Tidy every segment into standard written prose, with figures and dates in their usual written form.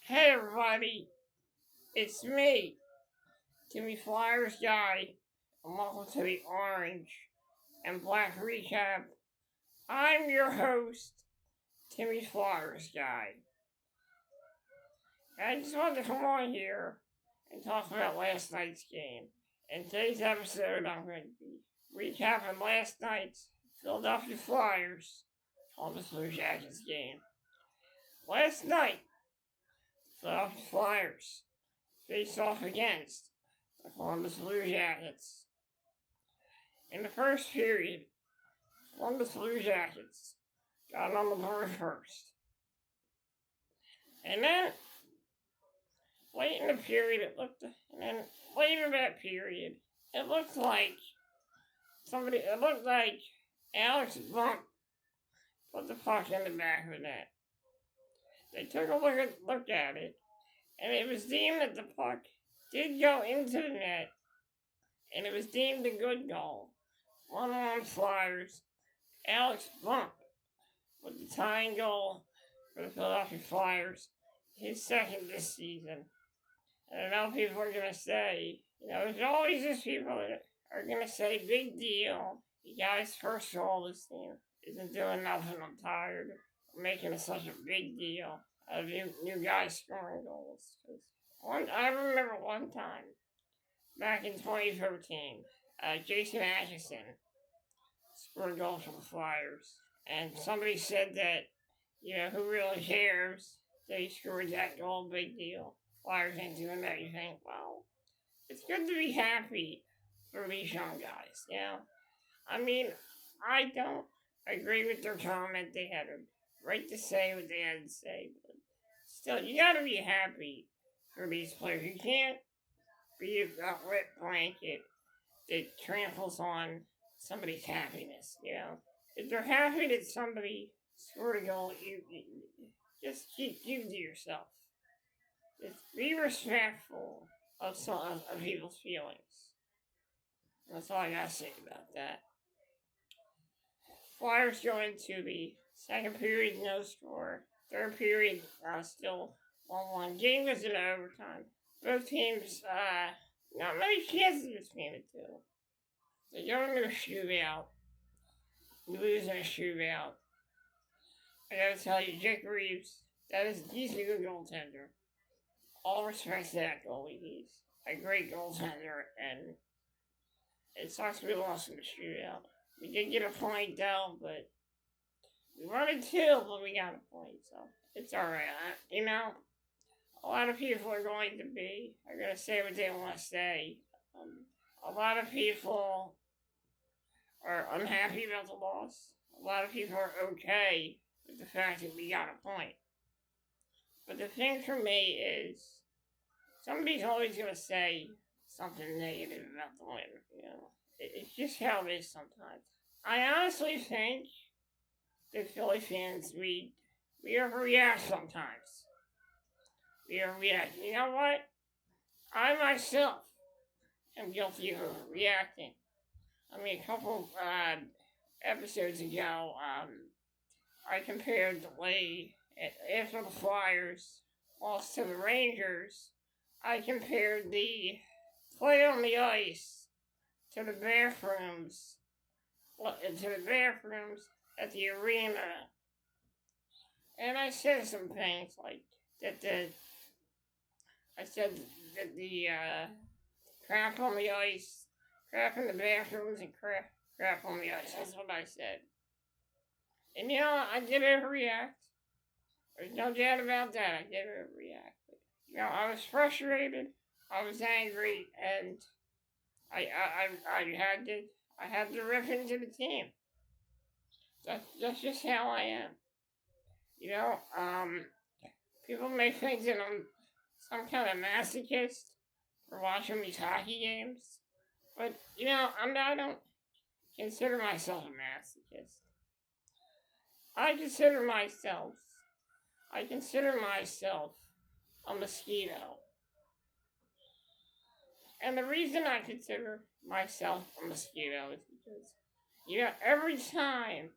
Hey everybody, it's me, Timmy Flyers Guy, and welcome to the Orange and Black Recap. I'm your host, Timmy Flyers Guy. I just wanted to come on here and talk about last night's game. In today's episode, I'm going to be recapping last night's Philadelphia Flyers Columbus Blue Jackets game. Last night, Philadelphia Flyers faced off against the Columbus Blue Jackets. In the first period, Columbus Blue Jackets got on the board first. And then, late in the period, it looked like Alex Bump put the puck in the back of the net. They took a look at it, and it was deemed that the puck did go into the net, and it was deemed a good goal. 1-1 Flyers. Alex Bump with the tying goal for the Philadelphia Flyers, his second this season. And I know people are going to say, there's always these people that are going to say, big deal. He got his first goal this team. Isn't doing nothing. I'm tired of making such a big deal out of new guys scoring goals. I remember one time, back in 2013, Jason Atkinson scored a goal for the Flyers. And somebody said that, who really cares that he scored that goal, big deal. Flyers ain't doing that. You think, well, it's good to be happy for these young guys, I mean, I don't agree with their comment. They had a right to say what they had to say, but still, you gotta be happy for these players. You can't be a wet blanket that tramples on somebody's happiness, If they're happy that somebody scored a goal, you just keep to yourself. Just be respectful of people's feelings. That's all I gotta say about that. Flyers go into the second period, no score. Third period, still 1-1. Game was in overtime. Both teams, not many chances between the two. They go into a shootout. We lose in a shootout. I gotta tell you, Jake Reeves, he's a good goaltender. All respect to that goalie. He's a great goaltender, and it sucks we lost in the shootout. We did get a point though, but we wanted two, but we got a point, so it's alright. A lot of people are going to say what they want to say. A lot of people are unhappy about the loss. A lot of people are okay with the fact that we got a point. But the thing for me is, somebody's always going to say something negative about the win, It's just how it is sometimes. I honestly think that Philly fans, we overreact sometimes. We overreact. You know what? I myself am guilty of overreacting. I mean, a couple episodes ago, I compared the way after the Flyers lost to the Rangers. I compared the play on the ice to the bathrooms at the arena. And I said some things like that the crap on the ice, crap in the bathrooms, and crap on the ice. That's what I said. And I did overreact. There's no doubt about that. I did overreact. But, I was frustrated. I was angry, and I had to rip into the team. That's just how I am. People may think that I'm some kind of masochist for watching these hockey games, but I don't consider myself a masochist. I consider myself a mosquito. And the reason I consider myself a mosquito is because, every time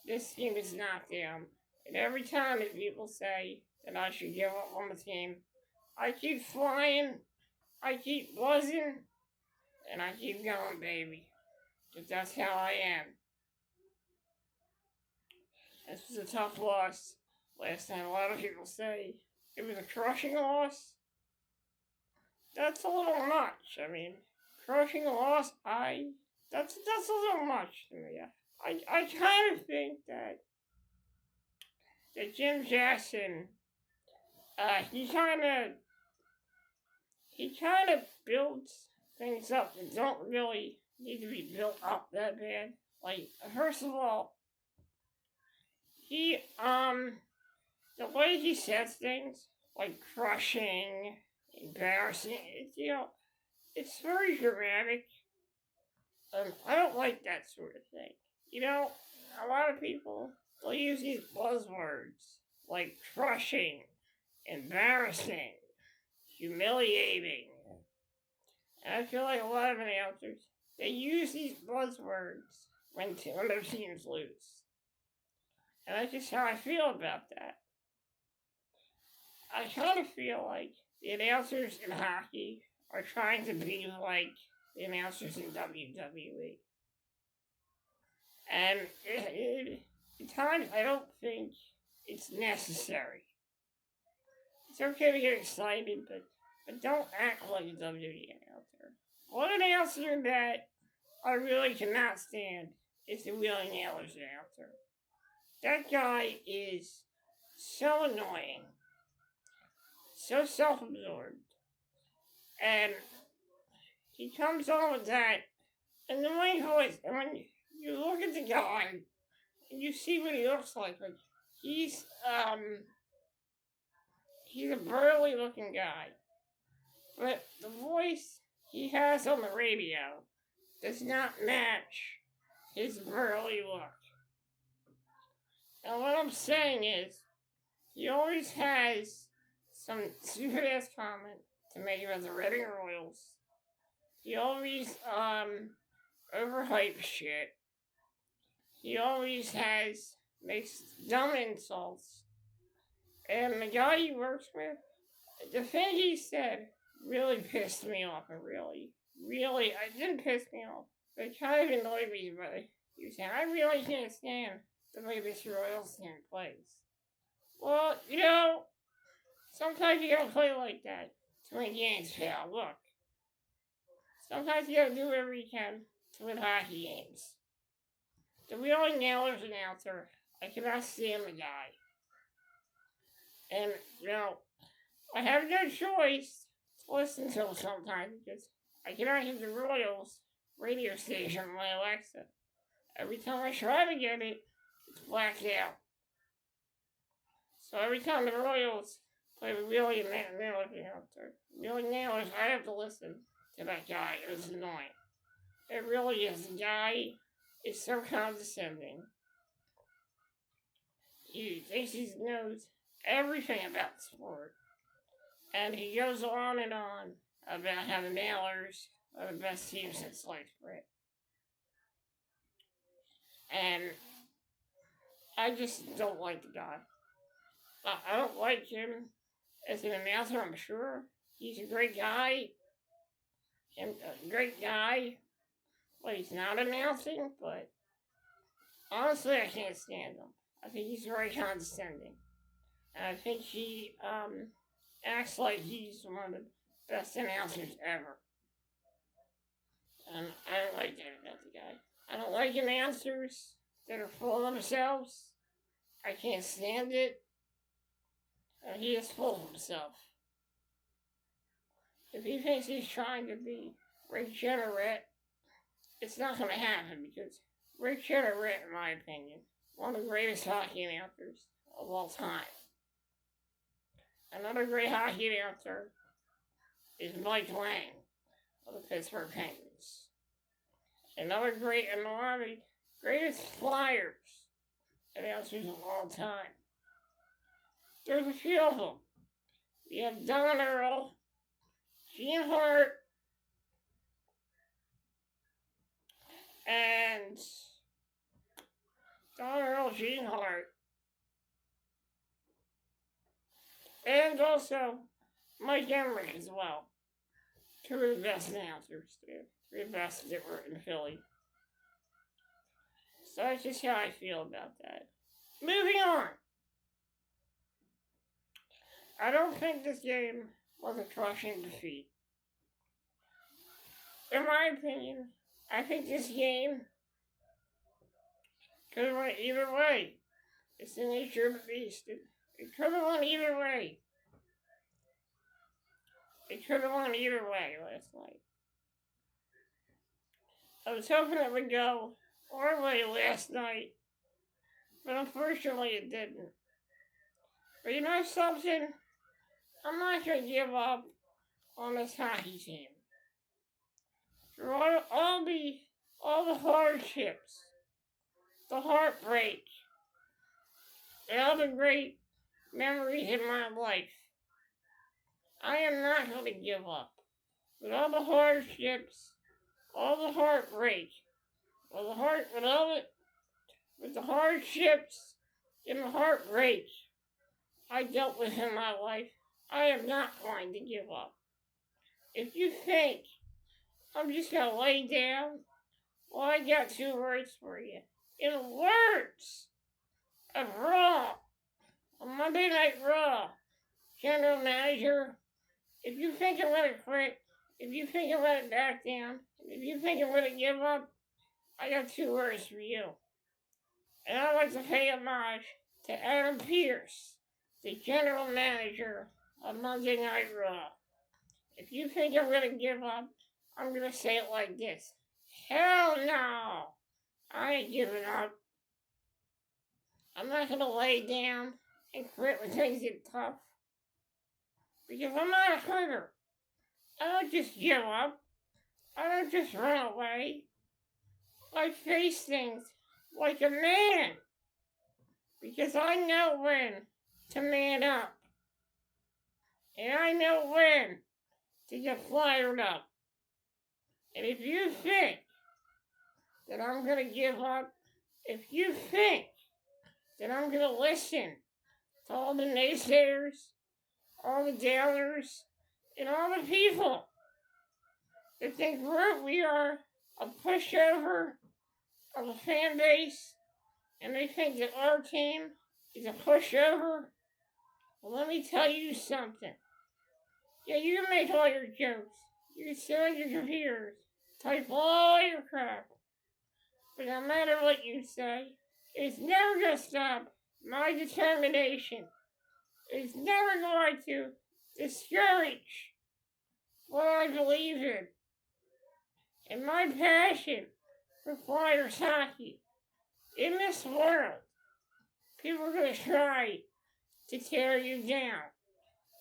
this team is knocked down, And every time that people say that I should give up on the team, I keep flying, I keep buzzing, and I keep going, baby. Because that's how I am. This was a tough loss last night. A lot of people say it was a crushing loss. That's a little much. I mean, crushing a loss, that's a little much to me. I kind of think that Jim Jackson, he kind of builds things up that don't really need to be built up that bad. Like, first of all, he, the way he says things, like crushing, embarrassing, it's very dramatic. I don't like that sort of thing. A lot of people, they'll use these buzzwords like crushing, embarrassing, humiliating. And I feel like a lot of announcers, they use these buzzwords when their teams lose. And that's just how I feel about that. I kind of feel like the announcers in hockey are trying to be like the announcers in WWE. And at times I don't think it's necessary. It's okay to get excited, but don't act like a WWE announcer. One announcer that I really cannot stand is the Wheeling Nailers announcer. That guy is so annoying, so self-absorbed, and he comes on with that annoying voice, and when you look at the guy, and you see what he looks like he's a burly looking guy, but the voice he has on the radio does not match his burly look. And what I'm saying is, he always has some stupid ass comment to make about the Reading Royals. He always overhypes shit. He always makes dumb insults. And the guy he works with, the thing he said really pissed me off. It it didn't piss me off. It kind of annoyed me, but he was saying, I really can't stand the way this Royals team plays. Well, sometimes you gotta play like that to win games, pal. Look. Sometimes you gotta do whatever you can to win hockey games. The Wheeling Nailers announcer, I cannot stand the guy. And, I have no choice to listen to him sometimes because I cannot hear the Royals radio station on my Alexa. Every time I try to get it, it's blacked out. So every time the Royals play the Wheeling Nailers announcer, Wheeling Nailers, I have to listen to that guy. It was annoying. It really is. The guy is so condescending. He thinks he knows everything about the sport. And he goes on and on about how the Nailers are the best team since sliced bread. And I just don't like the guy. I don't like him as an announcer, I'm sure. He's a great guy. Well, he's not announcing, but honestly, I can't stand him. I think he's very condescending. And I think he acts like he's one of the best announcers ever. And I don't like that about the guy. I don't like announcers that are full of themselves. I can't stand it. And he is full of himself. If he thinks he's trying to be Rick Jeanneret, it's not going to happen because Rick Jeanneret, in my opinion, one of the greatest hockey announcers of all time. Another great hockey announcer is Mike Lang of the Pittsburgh Penguins. Another great, and one of the greatest Flyers announcers of all time. There's a few of them. We have Don Earl, Gene Hart, and Don Earl, Gene Hart, And also Mike Emmerich as well. Two of the best announcers, too. The best that were in Philly. So that's just how I feel about that. Moving on. I don't think this game was a crushing defeat. In my opinion, I think this game could have went either way. It's the nature of the beast. It could have went either way. It could have went either way last night. I was hoping it would go our way last night, but unfortunately it didn't. But you know something? I'm not going to give up on this hockey team. Through all the hardships, the heartbreak, and all the great memories in my life, I am not going to give up. With all the hardships, all the heartbreak, with the hardships and the heartbreak I dealt with in my life, I am not going to give up. If you think I'm just going to lay down, well, I got two words for you. In the words of Raw, on Monday Night Raw, General Manager, if you think I'm going to quit, if you think I'm going to back down, if you think I'm going to give up, I got two words for you. And I'd like to pay homage to Adam Pearce, the General Manager of Monday Night Raw. If you think I'm going to give up, I'm going to say it like this. Hell no! I ain't giving up. I'm not going to lay down and quit when things get tough. Because I'm not a quitter. I don't just give up. I don't just run away. I face things like a man. Because I know when to man up. And I know when to get fired up. And if you think that I'm going to give up, if you think that I'm going to listen to all the naysayers, all the downers, and all the people that think we are a pushover of a fan base, and they think that our team is a pushover, well, let me tell you something. Yeah, you can make all your jokes. You can sit on your computers, type all your crap. But no matter what you say, it's never going to stop my determination. It's never going to discourage what I believe in. And my passion for Flyers hockey. In this world, people are going to try to tear you down.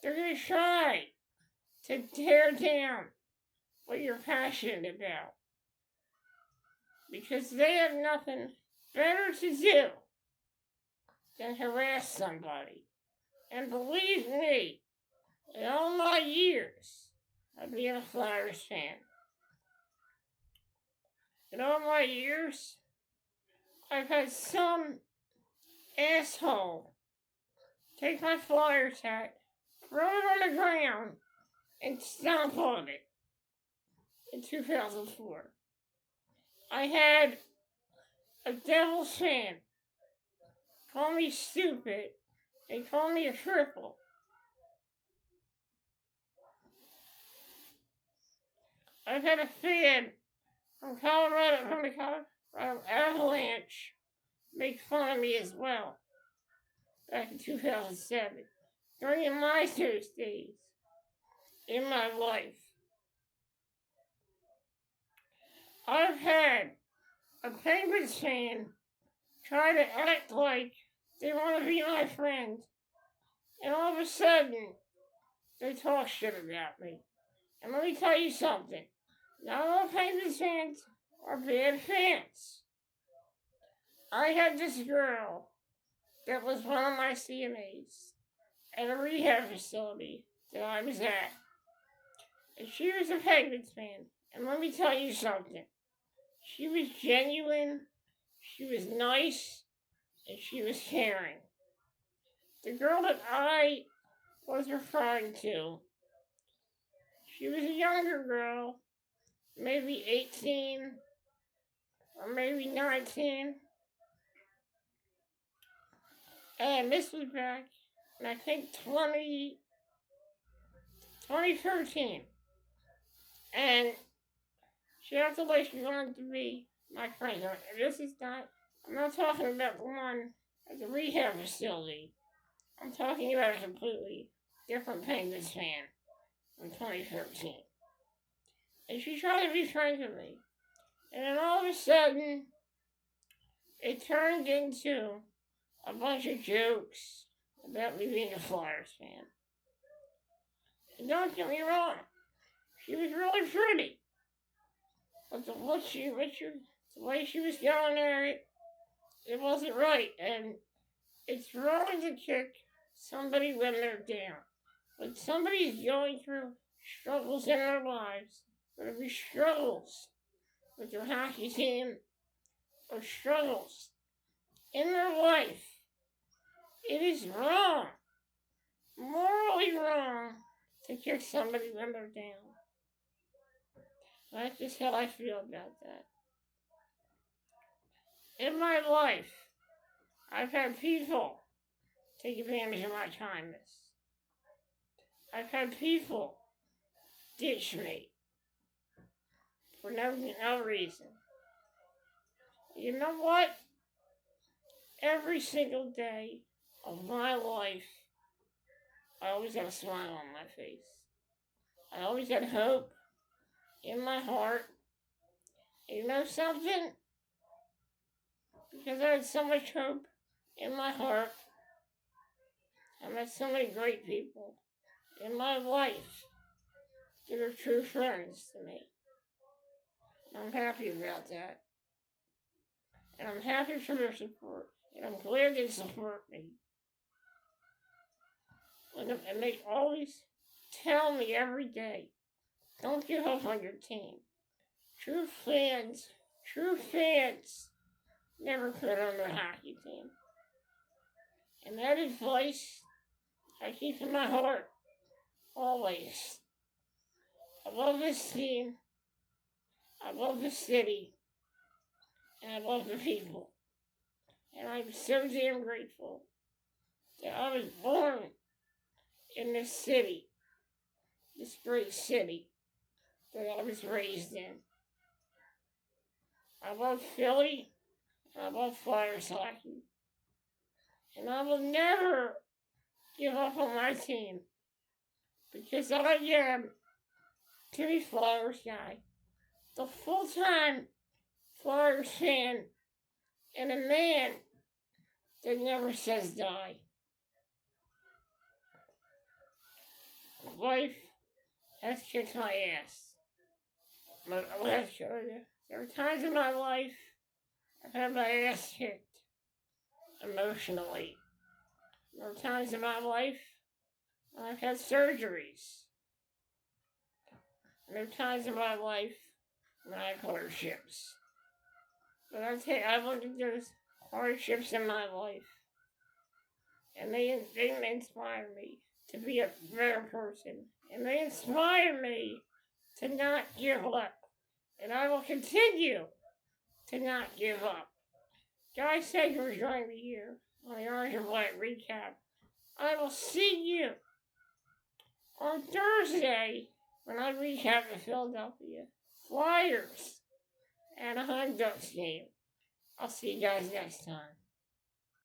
They're going to try to tear down what you're passionate about. Because they have nothing better to do than harass somebody. And believe me, in all my years of being a Flyers fan, in all my years, I've had some asshole take my Flyers hat, throw it on the ground, and stomp on it in 2004. I had a Devils fan call me stupid and call me a cripple. I've had a fan from the Colorado Avalanche make fun of me as well back in 2007 during my thirst days in my life. I've had a Penguins fan try to act like they want to be my friend, and all of a sudden, they talk shit about me. And let me tell you something. Not all Penguins fans are bad fans. I had this girl that was one of my CMAs at a rehab facility that I was at. And she was a Penguins fan. And let me tell you something. She was genuine, she was nice, and she was caring. The girl that I was referring to. She was a younger girl, maybe 18 or maybe 19. And this was back in, I think, 2013. And she acted like she wanted to be my friend. This is not, I'm not talking about the one at the rehab facility. I'm talking about a completely different Penguins fan in 2013. And she tried to be friends with me. And then all of a sudden, it turned into a bunch of jokes about me being a Flyers fan. And don't get me wrong, she was really pretty. But the way she was yelling at it wasn't right. And it's wrong to kick somebody when they're down. When somebody's going through struggles in their lives, whether it be struggles with their hockey team or struggles in their life, it is wrong, morally wrong, to kick somebody when they're down. That's just how I feel about that. In my life, I've had people take advantage of my kindness. I've had people ditch me for no reason. You know what? Every single day of my life, I always had a smile on my face. I always had hope in my heart. And you know something? Because I had so much hope in my heart, I met so many great people in my life that are true friends to me. I'm happy about that. And I'm happy for their support. And I'm glad they support me. And they always tell me every day, don't give up on your team. True fans never quit on their hockey team. And that advice I keep in my heart, always. I love this team, I love the city, and I love the people. And I'm so damn grateful that I was born in this city, this great city that I was raised in. I love Philly, and I love Flyers hockey. And I will never give up on my team, because I am Timmy Flyers guy, the full-time Flyers fan, and a man that never says die. Life has kicked my ass. But I have to show you. There are times in my life I've had my ass kicked emotionally. There are times in my life when I've had surgeries. And there are times in my life when I have hardships. But I tell you, I've looked at those hardships in my life, and they inspire me to be a better person. And they inspire me to not give up. And I will continue to not give up. Guy Sager joined me here on the Orange and Black Recap. I will see you on Thursday when I recap the Philadelphia Flyers and a Ducks game. I'll see you guys next time.